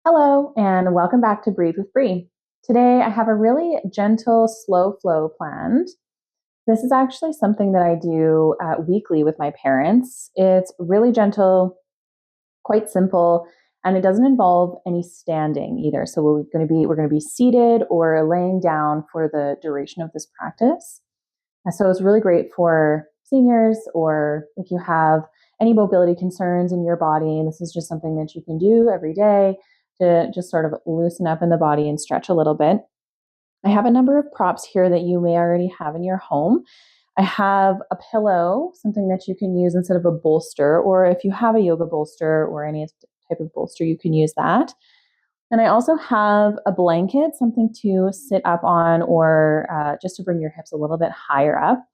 Hello, and welcome back to Breathe with Brie. Today, I have a really gentle, slow flow planned. This is actually something that I do weekly with my parents. It's really gentle, quite simple, and it doesn't involve any standing either. So we're going to be seated or laying down for the duration of this practice. And so it's really great for seniors, or if you have any mobility concerns in your body. This is just something that you can do every day to just sort of loosen up in the body and stretch a little bit. I have a number of props here that you may already have in your home. I have a pillow, something that you can use instead of a bolster, or if you have a yoga bolster or any type of bolster, you can use that. And I also have a blanket, something to sit up on, or just to bring your hips a little bit higher up.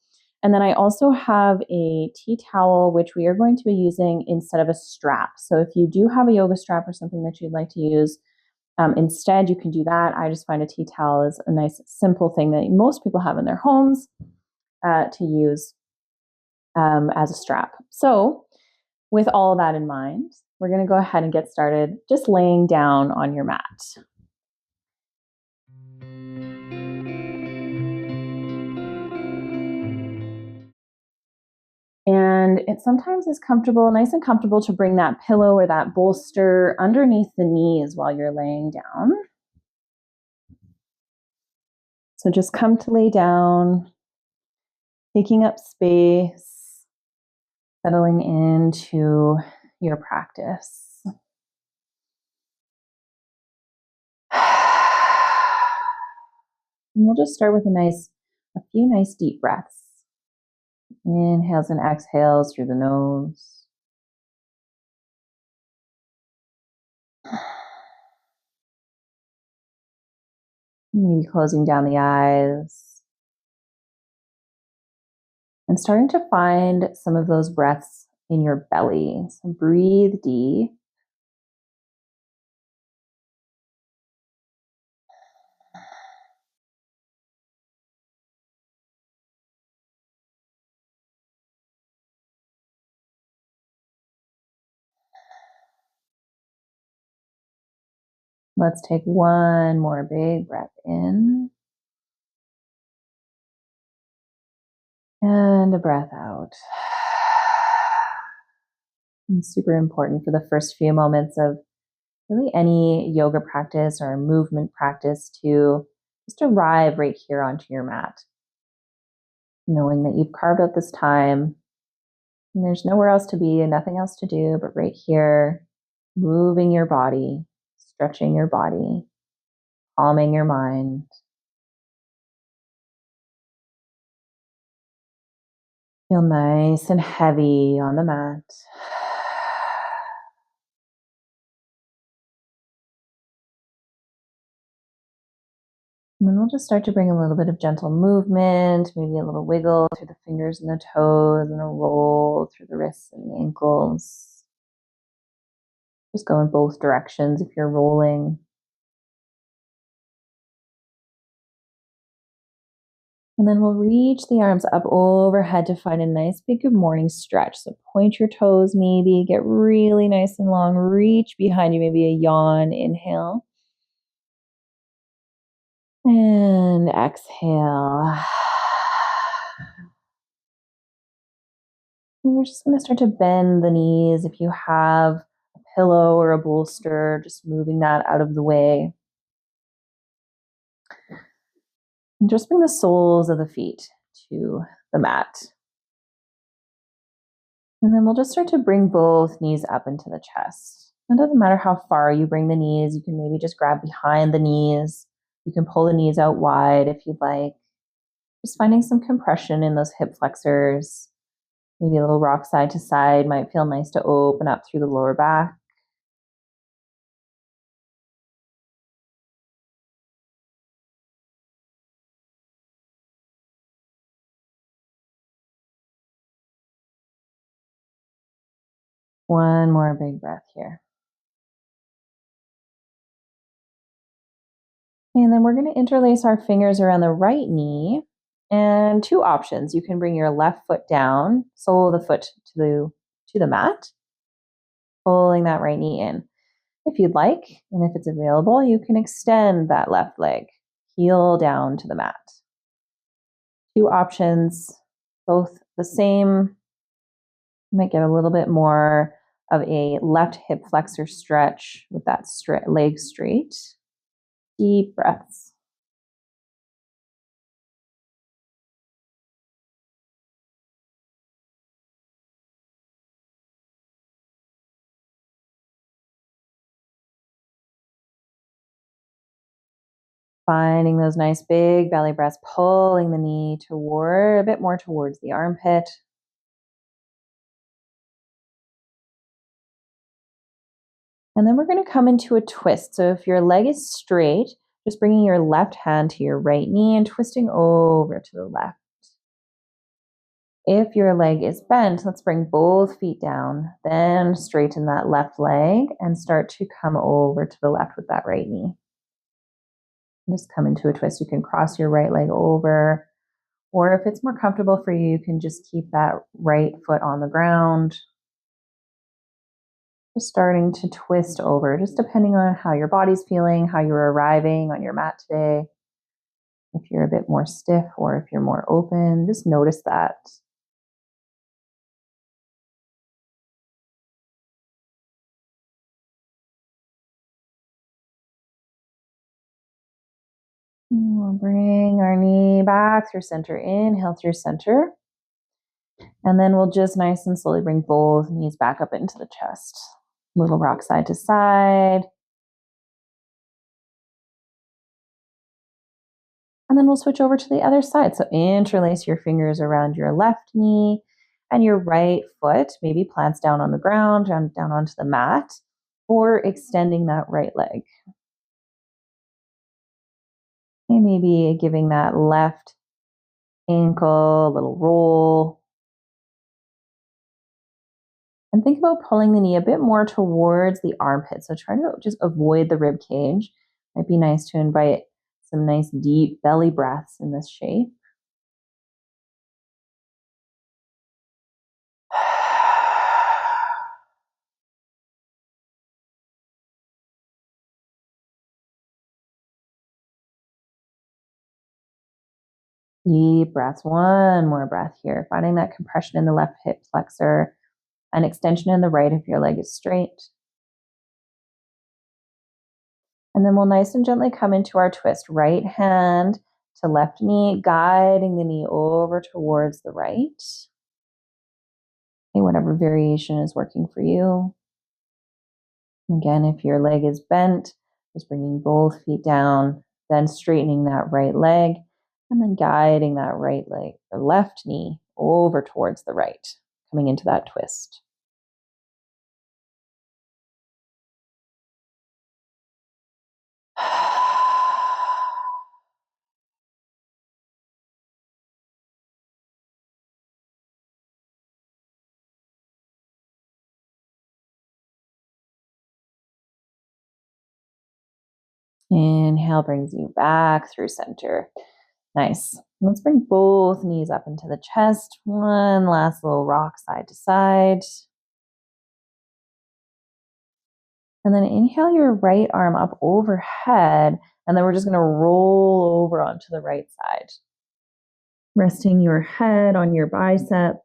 And then I also have a tea towel, which we are going to be using instead of a strap. So if you do have a yoga strap or something that you'd like to use, instead, you can do that. I just find a tea towel is a nice, simple thing that most people have in their homes to use as a strap. So with all that in mind, we're going to go ahead and get started just laying down on your mat. And it sometimes is nice and comfortable to bring that pillow or that bolster underneath the knees while you're laying down. So just come to lay down, taking up space, settling into your practice. And we'll just start with a few nice deep breaths. Inhales and exhales through the nose. Maybe closing down the eyes. And starting to find some of those breaths in your belly. So breathe deep. Let's take one more big breath in. And a breath out. And super important for the first few moments of really any yoga practice or movement practice to just arrive right here onto your mat. Knowing that you've carved out this time and there's nowhere else to be and nothing else to do but right here, moving your body, stretching your body, calming your mind. Feel nice and heavy on the mat. And then we'll just start to bring a little bit of gentle movement, maybe a little wiggle through the fingers and the toes, and a roll through the wrists and the ankles. Just go in both directions if you're rolling. And then we'll reach the arms up overhead to find a nice big good morning stretch. So point your toes maybe, get really nice and long, reach behind you, maybe a yawn, inhale. And exhale. And we're just going to start to bend the knees. If you have a pillow or a bolster, just moving that out of the way. And just bring the soles of the feet to the mat. And then we'll just start to bring both knees up into the chest. It doesn't matter how far you bring the knees. You can maybe just grab behind the knees. You can pull the knees out wide if you'd like. Just finding some compression in those hip flexors. Maybe a little rock side to side might feel nice to open up through the lower back. One more big breath here. And then we're going to interlace our fingers around the right knee. And two options. You can bring your left foot down, sole of the foot to the mat, pulling that right knee in. If you'd like, and if it's available, you can extend that left leg, heel down to the mat. Two options, both the same. You might get a little bit more of a left hip flexor stretch with that leg straight. Deep breaths. Finding those nice big belly breaths, pulling the knee toward a bit more towards the armpit. And then we're going to come into a twist. So if your leg is straight, just bringing your left hand to your right knee and twisting over to the left. If your leg is bent, let's bring both feet down, then straighten that left leg and start to come over to the left with that right knee. Just come into a twist. You can cross your right leg over, or if it's more comfortable for you, you can just keep that right foot on the ground. Just starting to twist over, just depending on how your body's feeling, how you're arriving on your mat today. If you're a bit more stiff or if you're more open, just notice that. We'll bring our knee back through center, inhale through center. And then we'll just nice and slowly bring both knees back up into the chest. Little rock side to side. And then we'll switch over to the other side. So interlace your fingers around your left knee and your right foot maybe plants down on the ground, down onto the mat, or extending that right leg. And maybe giving that left ankle a little roll. And think about pulling the knee a bit more towards the armpit. So try to just avoid the rib cage. Might be nice to invite some nice deep belly breaths in this shape. Deep breaths. One more breath here. Finding that compression in the left hip flexor and extension in the right if your leg is straight. And then we'll nice and gently come into our twist. Right hand to left knee, guiding the knee over towards the right. Okay, whatever variation is working for you. Again, if your leg is bent, just bringing both feet down, then straightening that right leg, and then guiding that right leg or left knee over towards the right, coming into that twist. Inhale brings you back through center. Nice. Let's bring both knees up into the chest. One last little rock side to side. And then inhale your right arm up overhead. And then we're just going to roll over onto the right side. Resting your head on your bicep.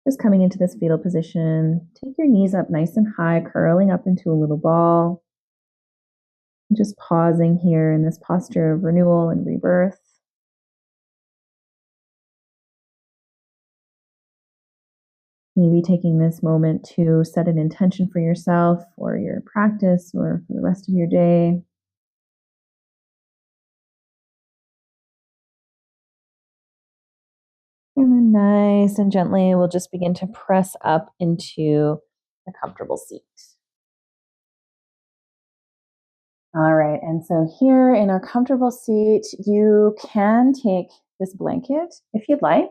Just coming into this fetal position. Take your knees up nice and high, curling up into a little ball. Just pausing here in this posture of renewal and rebirth. Maybe taking this moment to set an intention for yourself or your practice or for the rest of your day. And then nice and gently, we'll just begin to press up into a comfortable seat. All right, and so here in our comfortable seat, you can take this blanket if you'd like.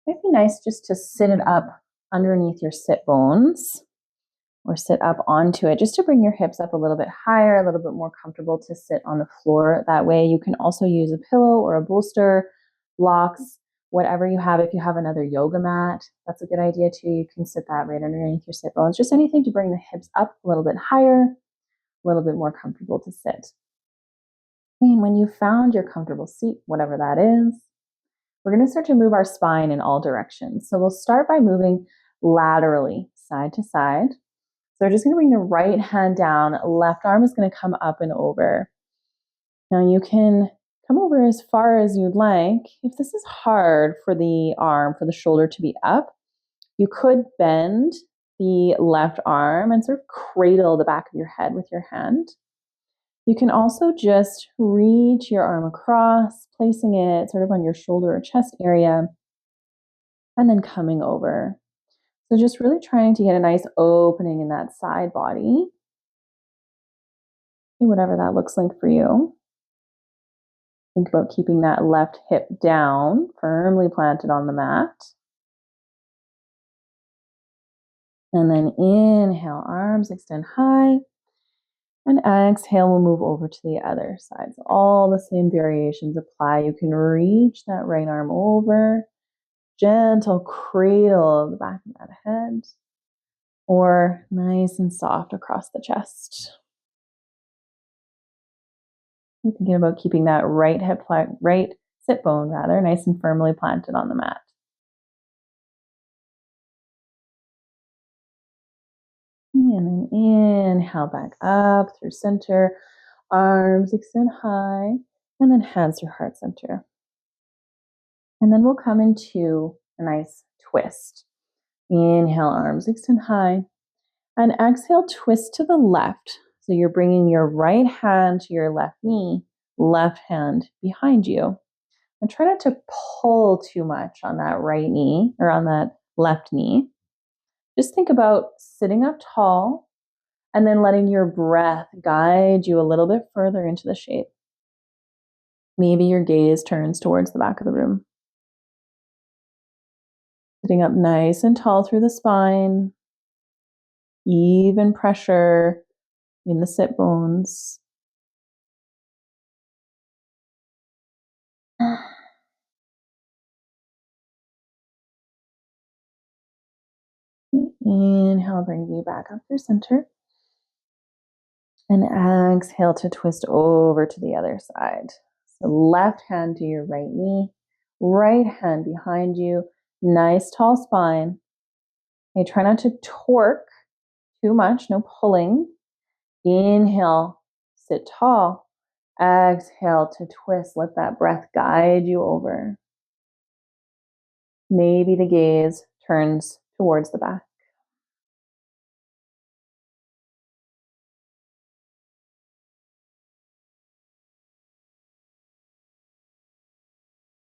It might be nice just to sit it up underneath your sit bones or sit up onto it just to bring your hips up a little bit higher, a little bit more comfortable to sit on the floor that way. You can also use a pillow or a bolster, blocks, whatever you have. If you have another yoga mat, that's a good idea too. You can sit that right underneath your sit bones. Just anything to bring the hips up a little bit higher. a little bit more comfortable to sit. And when you found your comfortable seat, whatever that is, we're going to start to move our spine in all directions. So we'll start by moving laterally, side to side. So we're just going to bring the right hand down, left arm is going to come up and over. Now you can come over as far as you'd like. If this is hard for the arm, for the shoulder to be up, you could bend the left arm and sort of cradle the back of your head with your hand. You can also just reach your arm across, placing it sort of on your shoulder or chest area, and then coming over. So just really trying to get a nice opening in that side body, whatever that looks like for you. Think about keeping that left hip down, firmly planted on the mat. And then inhale, arms extend high. And exhale, we'll move over to the other side. So all the same variations apply. You can reach that right arm over, gentle cradle the back of that head, or nice and soft across the chest. You're thinking about keeping that right sit bone nice and firmly planted on the mat. And then inhale back up through center, arms extend high, and then hands through heart center. And then we'll come into a nice twist. Inhale, arms extend high, and exhale, twist to the left. So you're bringing your right hand to your left knee, left hand behind you. And try not to pull too much on that right knee or on that left knee. Just think about sitting up tall and then letting your breath guide you a little bit further into the shape. Maybe your gaze turns towards the back of the room. Sitting up nice and tall through the spine, even pressure in the sit bones. Inhale, bring you back up through center. And exhale to twist over to the other side. So left hand to your right knee, right hand behind you, nice tall spine. Okay, try not to torque too much, no pulling. Inhale, sit tall. Exhale to twist. Let that breath guide you over. Maybe the gaze turns towards the back.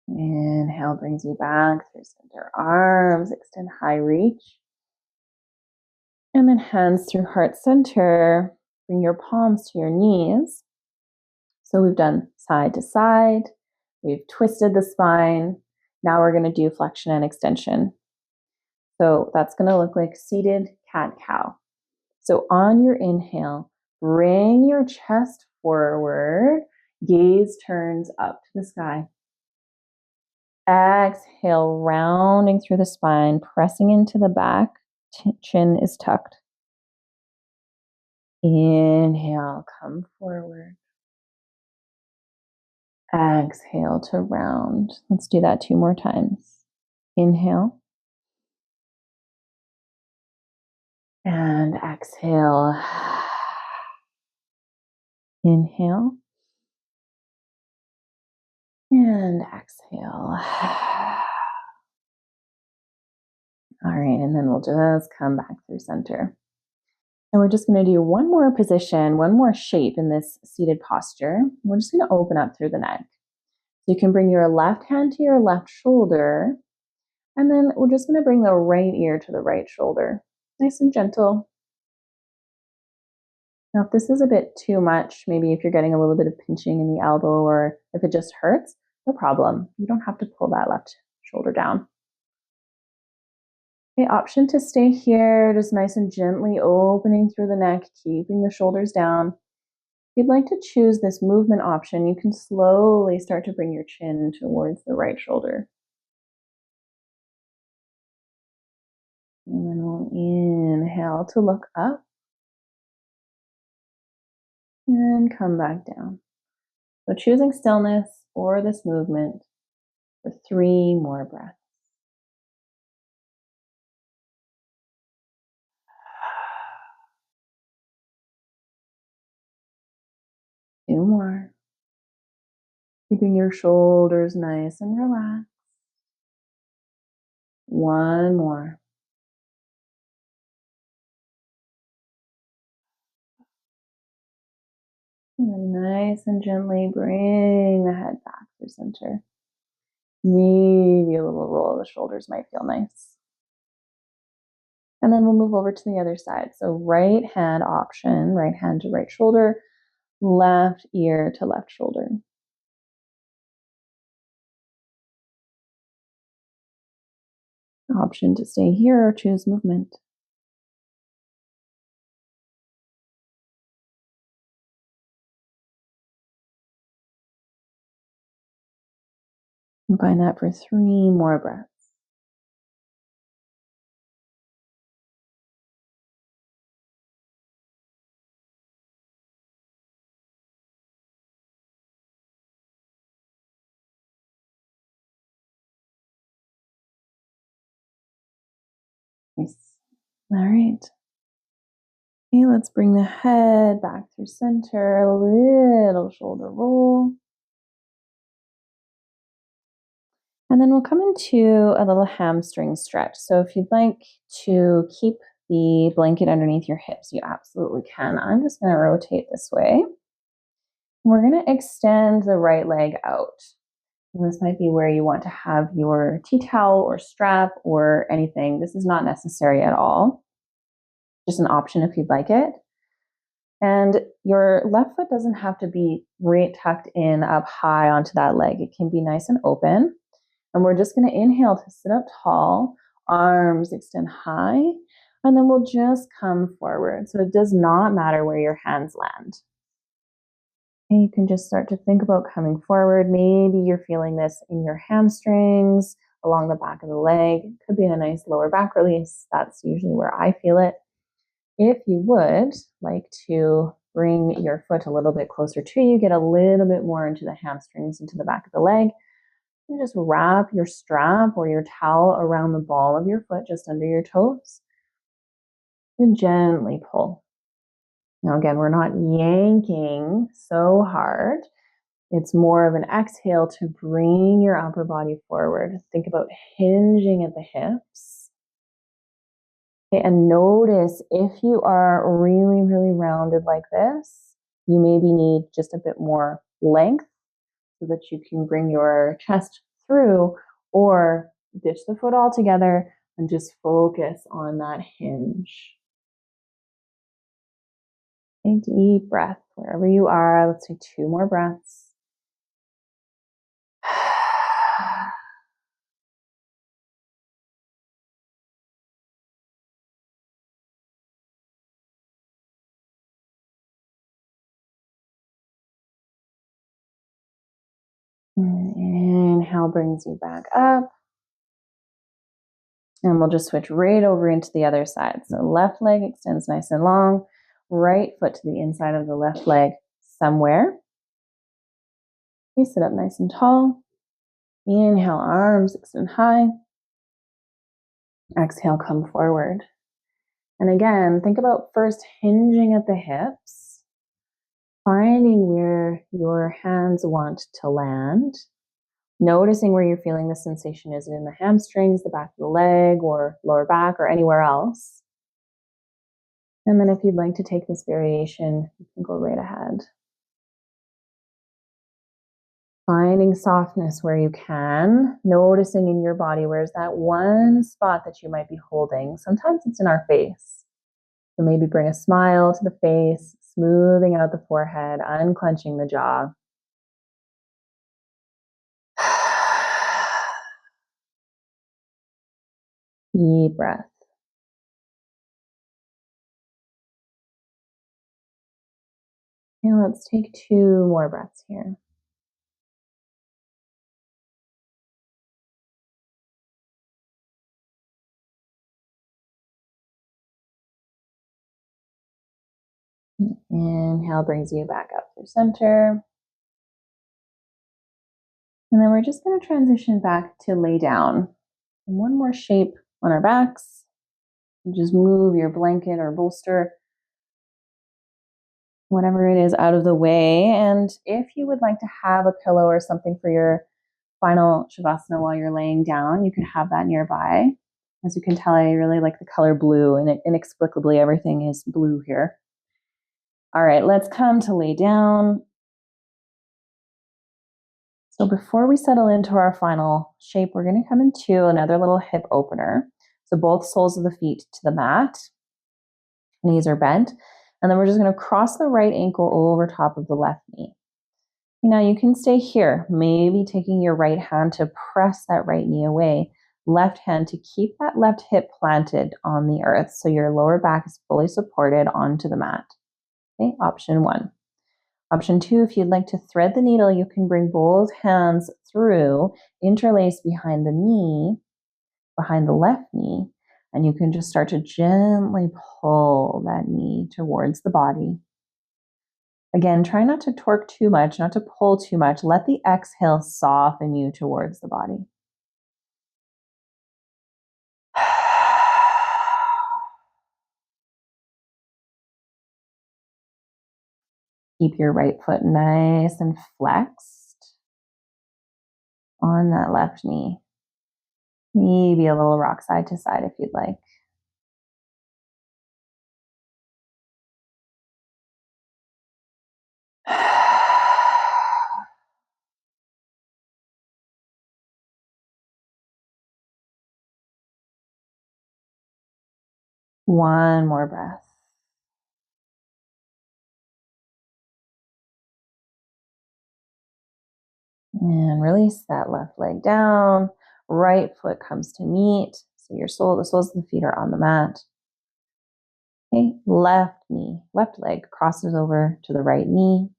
Inhale brings you back through center. Arms extend high, reach. And then hands through heart center. Bring your palms to your knees. So we've done side to side. We've twisted the spine. Now we're going to do flexion and extension. So that's going to look like seated cat-cow. So on your inhale, bring your chest forward. Gaze turns up to the sky. Exhale, rounding through the spine, pressing into the back. Chin is tucked. Inhale, come forward. Exhale to round. Let's do that 2 more times. Inhale. And exhale. Inhale. And exhale. All right, and then we'll just come back through center. And we're just going to do one more position, one more shape in this seated posture. We're just going to open up through the neck. So you can bring your left hand to your left shoulder, and then we're just going to bring the right ear to the right shoulder. Nice and gentle. Now, if this is a bit too much, maybe if you're getting a little bit of pinching in the elbow or if it just hurts, no problem. You don't have to pull that left shoulder down. Okay, option to stay here, just nice and gently opening through the neck, keeping the shoulders down. If you'd like to choose this movement option, you can slowly start to bring your chin towards the right shoulder. And then we'll inhale to look up. And come back down. So choosing stillness or this movement for 3 more breaths. Two more. Keeping your shoulders nice and relaxed. One more. And then nice and gently bring the head back to center. Maybe a little roll of the shoulders might feel nice. And then we'll move over to the other side. So right hand option, right hand to right shoulder, left ear to left shoulder. Option to stay here or choose movement. And find that for 3 more breaths. Nice. All right. Okay, let's bring the head back through center, a little shoulder roll. And then we'll come into a little hamstring stretch. So if you'd like to keep the blanket underneath your hips, you absolutely can. I'm just going to rotate this way. We're going to extend the right leg out. And this might be where you want to have your tea towel or strap or anything. This is not necessary at all. Just an option if you'd like it. And your left foot doesn't have to be right tucked in up high onto that leg. It can be nice and open. And we're just going to inhale to sit up tall, arms extend high, and then we'll just come forward. So it does not matter where your hands land. And you can just start to think about coming forward. Maybe you're feeling this in your hamstrings, along the back of the leg. It could be a nice lower back release. That's usually where I feel it. If you would like to bring your foot a little bit closer to you, get a little bit more into the hamstrings, into the back of the leg, you just wrap your strap or your towel around the ball of your foot just under your toes and gently pull. Now again, we're not yanking so hard. It's more of an exhale to bring your upper body forward. Think about hinging at the hips. Okay, and notice if you are really, really rounded like this, you maybe need just a bit more length so that you can bring your chest through, or ditch the foot altogether and just focus on that hinge. A deep breath wherever you are. Let's do 2 more breaths. And inhale brings you back up. And we'll just switch right over into the other side. So left leg extends nice and long, right foot to the inside of the left leg somewhere. You sit up nice and tall. Inhale, arms extend high. Exhale, come forward. And again, think about first hinging at the hips, finding where your hands want to land, noticing where you're feeling the sensation. Is it in the hamstrings, the back of the leg, or lower back, or anywhere else? And then if you'd like to take this variation, you can go right ahead. Finding softness where you can, noticing in your body where's that one spot that you might be holding. Sometimes it's in our face. So maybe bring a smile to the face, smoothing out the forehead, unclenching the jaw. Deep breath. And let's take 2 more breaths here. Inhale brings you back up through center. And then we're just going to transition back to lay down. And one more shape on our backs. You just move your blanket or bolster, whatever it is, out of the way. And if you would like to have a pillow or something for your final Shavasana while you're laying down, you can have that nearby. As you can tell, I really like the color blue, and inexplicably everything is blue here. All right, let's come to lay down. So before we settle into our final shape, we're going to come into another little hip opener. So both soles of the feet to the mat, knees are bent, and then we're just going to cross the right ankle over top of the left knee. Now you can stay here, maybe taking your right hand to press that right knee away, left hand to keep that left hip planted on the earth so your lower back is fully supported onto the mat. Okay, option 1. Option 2, if you'd like to thread the needle, you can bring both hands through, interlace behind the knee, behind the left knee, and you can just start to gently pull that knee towards the body. Again, try not to torque too much, not to pull too much. Let the exhale soften you towards the body. Keep your right foot nice and flexed on that left knee. Maybe a little rock side to side if you'd like. One more breath. And release that left leg down. Right foot comes to meet. So the soles of the feet are on the mat. Okay, left leg crosses over to the right knee.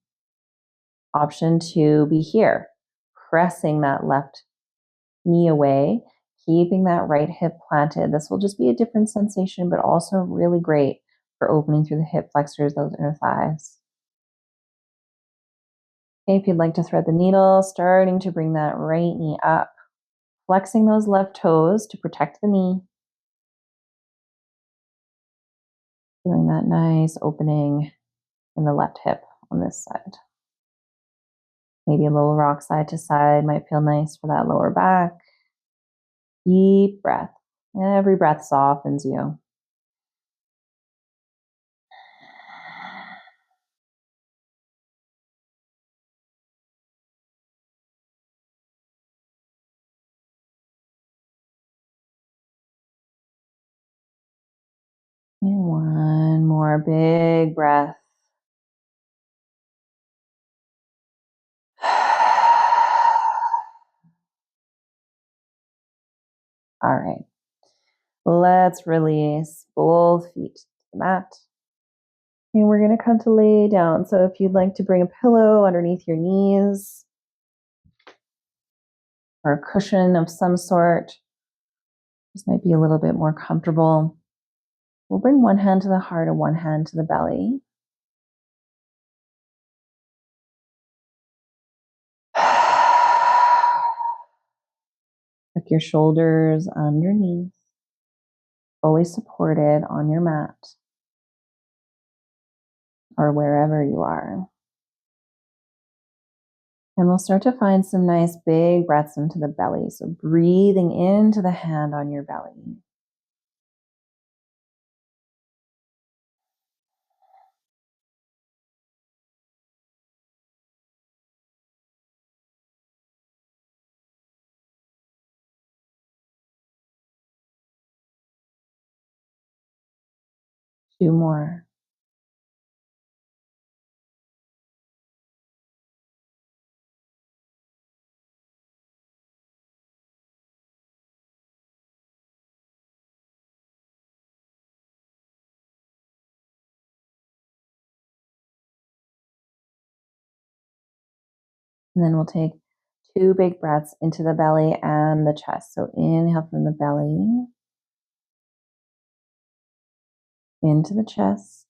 Option 2, be here, pressing that left knee away, keeping that right hip planted. This will just be a different sensation, but also really great for opening through the hip flexors, those inner thighs. Okay, if you'd like to thread the needle, starting to bring that right knee up, flexing those left toes to protect the knee. Feeling that nice opening in the left hip on this side. Maybe a little rock side to side might feel nice for that lower back. Deep breath. Every breath softens you. And one more big breath. All right. Let's release both feet to the mat. And we're going to come to lay down. So if you'd like to bring a pillow underneath your knees or a cushion of some sort, this might be a little bit more comfortable. We'll bring one hand to the heart and one hand to the belly. Tuck your shoulders underneath, fully supported on your mat or wherever you are. And we'll start to find some nice big breaths into the belly. So breathing into the hand on your belly. Two more. And then we'll take two big breaths into the belly and the chest. So inhale from the belly, into the chest,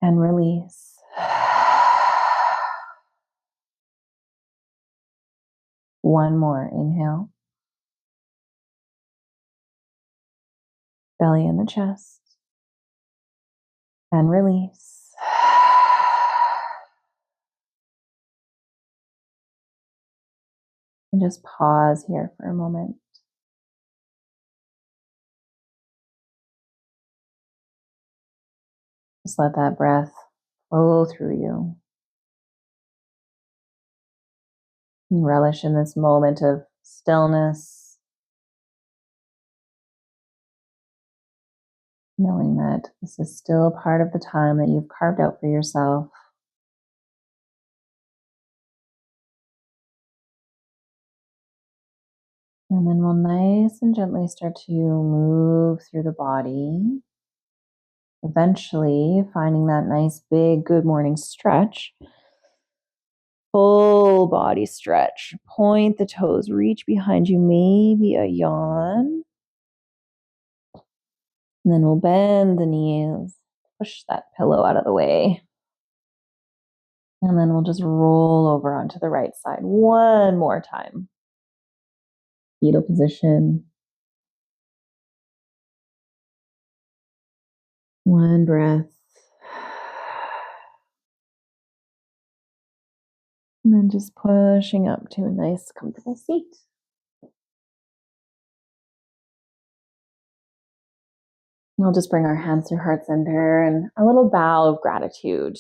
and release. One more. Inhale. Belly in the chest. And release. And just pause here for a moment. Just let that breath flow through you. And relish in this moment of stillness, knowing that this is still part of the time that you've carved out for yourself. And then we'll nice and gently start to move through the body, eventually finding that nice big good morning stretch. Full body stretch. Point the toes, reach behind you, maybe a yawn. And then we'll bend the knees, push that pillow out of the way. And then we'll just roll over onto the right side one more time. Fetal position. One breath. And then just pushing up to a nice, comfortable seat. We'll just bring our hands through heart center and a little bow of gratitude.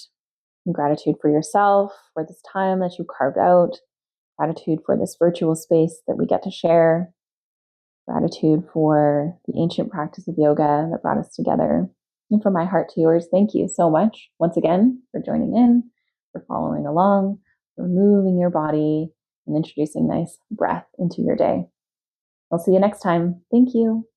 And gratitude for yourself, for this time that you carved out. Gratitude for this virtual space that we get to share. Gratitude for the ancient practice of yoga that brought us together. And from my heart to yours, thank you so much once again for joining in, for following along, for moving your body and introducing nice breath into your day. I'll see you next time. Thank you.